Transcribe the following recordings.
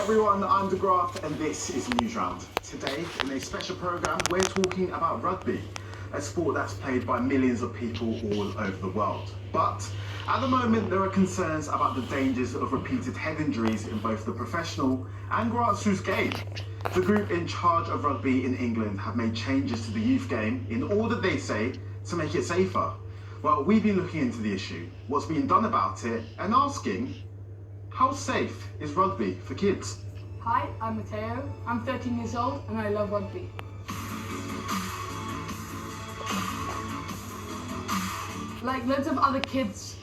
everyone, I'm DeGraff and this is Newsround. Today, in a special programme, we're talking about rugby, a sport that's played by millions of people all over the world. But at the moment, there are concerns about the dangers of repeated head injuries in both the professional and grassroots game. The group in charge of rugby in England have made changes to the youth game in order, they say, to make it safer. Well, we've been looking into the issue, what's being done about it, and asking, how safe is rugby for kids? Hi, I'm Matteo. I'm 13 years old and I love rugby. Like loads of other kids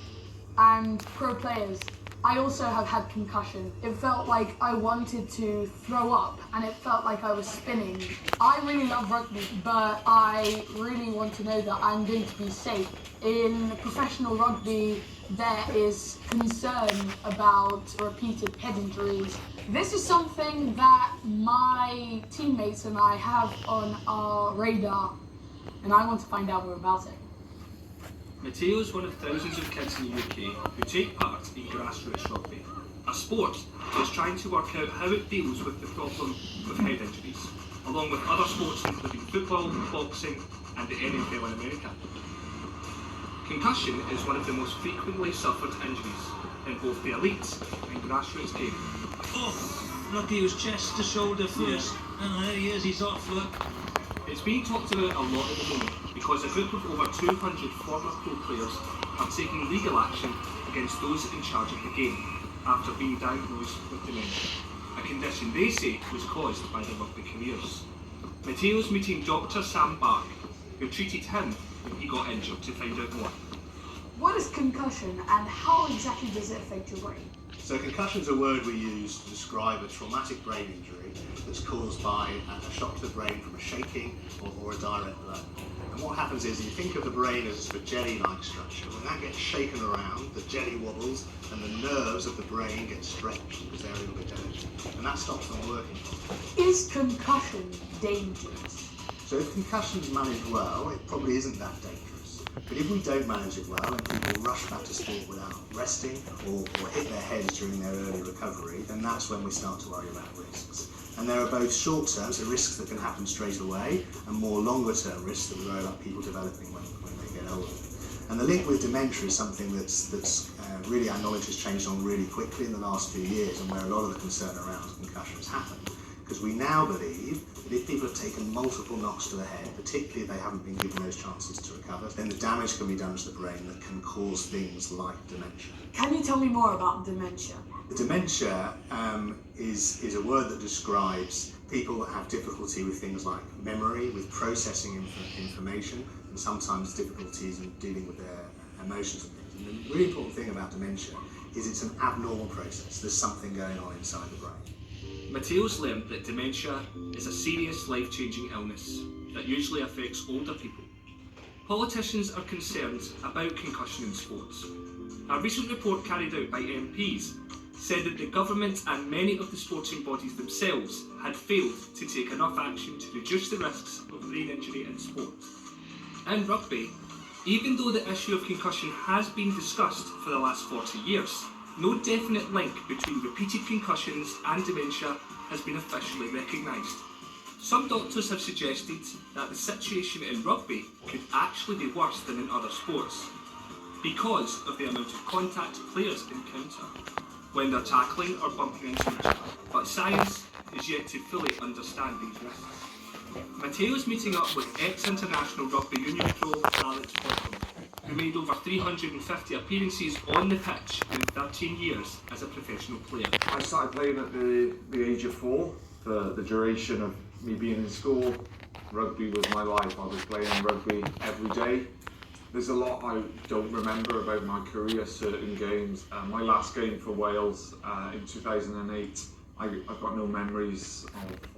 and pro players, I also have had concussion. It felt like I wanted to throw up and it felt like I was spinning. I really love rugby, but I really want to know that I'm going to be safe. In professional rugby, there is concern about repeated head injuries. This is something that my teammates and I have on our radar, and I want to find out more about it. Matteo is one of thousands of kids in the UK who take part in grassroots rugby, a sport that is trying to work out how it deals with the problem of head injuries, along with other sports including football, boxing and the NFL in America. Concussion is one of the most frequently suffered injuries in both the elite and grassroots game. Oh, lucky he was chest to shoulder first, and there he is, he's off, look. It's being talked about a lot at the moment because a group of over 200 former pro players are taking legal action against those in charge of the game after being diagnosed with dementia, a condition they say was caused by their rugby careers. Matteo's meeting Dr. Sam Bark, who treated him when he got injured, to find out more. What is concussion and how exactly does it affect your brain? So concussion is a word we use to describe a traumatic brain injury that's caused by a shock to the brain from a shaking or a direct blow. And what happens is you think of the brain as a sort of jelly-like structure. When that gets shaken around, the jelly wobbles and the nerves of the brain get stretched because they're a little bit damaged. And that stops them working. Is concussion dangerous? So if concussion's managed well, it probably isn't that dangerous. But if we don't manage it well and people rush back to sport without resting or hit their heads during their early recovery, then that's when we start to worry about risks. And there are both short-term, so risks that can happen straight away, and more longer-term risks that we worry about people developing when they get older. And the link with dementia is something that's really, our knowledge has changed on really quickly in the last few years, and where a lot of the concern around concussion has happened. Because we now believe that if people have taken multiple knocks to the head, particularly if they haven't been given those chances to recover, then the damage can be done to the brain that can cause things like dementia. Can you tell me more about dementia? Dementia is a word that describes people that have difficulty with things like memory, with processing information, and sometimes difficulties in dealing with their emotions and things. And the really important thing about dementia is it's an abnormal process. There's something going on inside the brain. Matteo's learned that dementia is a serious life-changing illness that usually affects older people. Politicians are concerned about concussion in sports. A recent report carried out by MPs said that the government and many of the sporting bodies themselves had failed to take enough action to reduce the risks of brain injury in sport. In rugby, even though the issue of concussion has been discussed for the last 40 years, no definite link between repeated concussions and dementia has been officially recognised. Some doctors have suggested that the situation in rugby could actually be worse than in other sports because of the amount of contact players encounter when they're tackling or bumping into each other. But science is yet to fully understand these risks. Matteo's meeting up with ex-international rugby union pro Alex Popham, who made over 350 appearances on the pitch in 13 years as a professional player. I started playing at the age of 4. For the duration of me being in school, rugby was my life. I was playing rugby every day. There's a lot I don't remember about my career, certain games. My last game for Wales in 2008, I've got no memories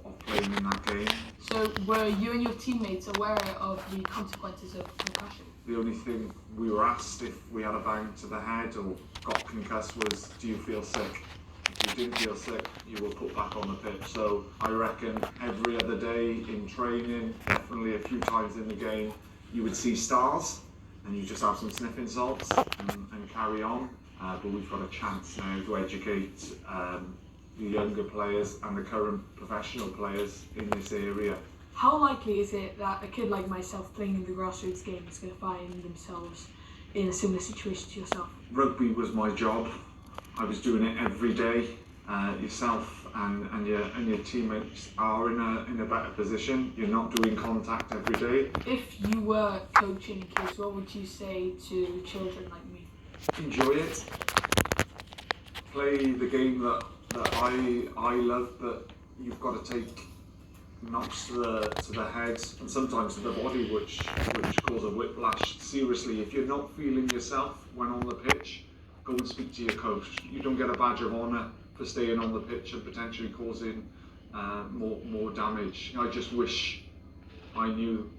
of playing in that game. So were you and your teammates aware of the consequences of concussion? The only thing we were asked if we had a bang to the head or got concussed was, do you feel sick? If you didn't feel sick, you were put back on the pitch. So I reckon every other day in training, definitely a few times in the game, you would see stars and you just have some sniffing salts and carry on. But we've got a chance now to educate the younger players and the current professional players in this area. How likely is it that a kid like myself playing in the grassroots game is going to find themselves in a similar situation to yourself? Rugby was my job. I was doing it every day. Yourself and your teammates are in a better position. You're not doing contact every day. If you were coaching kids, what would you say to children like me? Enjoy it. Play the game that I love, but you've got to take knocks to the head and sometimes to the body, which cause a whiplash. Seriously, if you're not feeling yourself when on the pitch, go and speak to your coach. You don't get a badge of honour for staying on the pitch and potentially causing more damage. I just wish I knew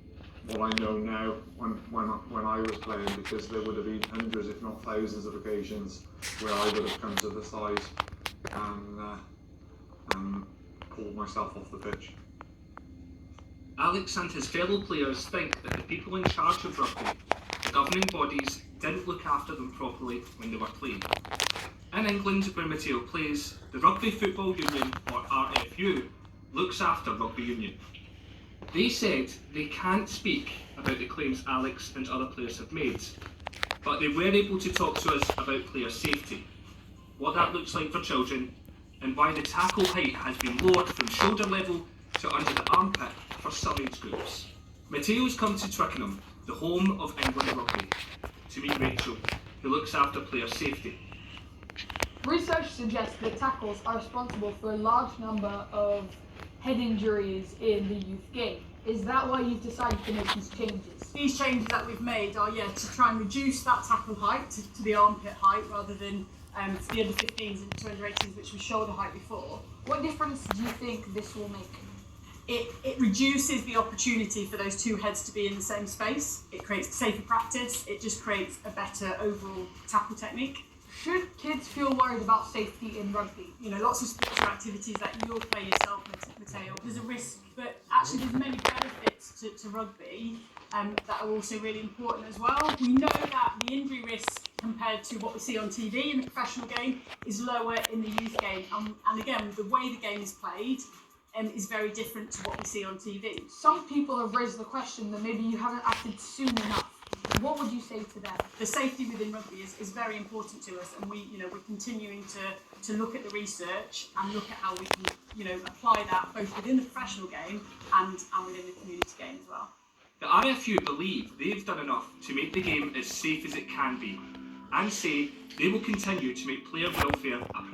what I know now when I was playing, because there would have been hundreds, if not thousands, of occasions where I would have come to the side and pulled myself off the pitch. Alex and his fellow players think that the people in charge of rugby, the governing bodies, didn't look after them properly when they were playing. In England, where Matteo plays, the Rugby Football Union, or RFU, looks after rugby union. They said they can't speak about the claims Alex and other players have made, but they were able to talk to us about player safety, what that looks like for children, and why the tackle height has been lowered from shoulder level to under the armpit for some age groups. Matteo's come to Twickenham, the home of England rugby, to meet Rachel, who looks after player safety. Research suggests that tackles are responsible for a large number of head injuries in the youth game. Is that why you've decided to make these changes? These changes that we've made are, to try and reduce that tackle height to the armpit height rather than to the under 15s and to under 18s, which was shoulder height before. What difference do you think this will make? It reduces the opportunity for those two heads to be in the same space. It creates safer practice. It just creates a better overall tackle technique. Should kids feel worried about safety in rugby? Lots of sports or activities that you'll play yourself, Matteo. There's a risk, but actually there's many benefits to rugby that are also really important as well. We know that the injury risk compared to what we see on TV in the professional game is lower in the youth game. And again, the way the game is played is very different to what we see on TV. Some people have raised the question that maybe you haven't acted soon enough. What would you say to them? The safety within rugby is very important to us, and we're continuing to look at the research and look at how we can apply that both within the professional game and within the community game as well. The RFU believe they've done enough to make the game as safe as it can be, and say they will continue to make player welfare a priority.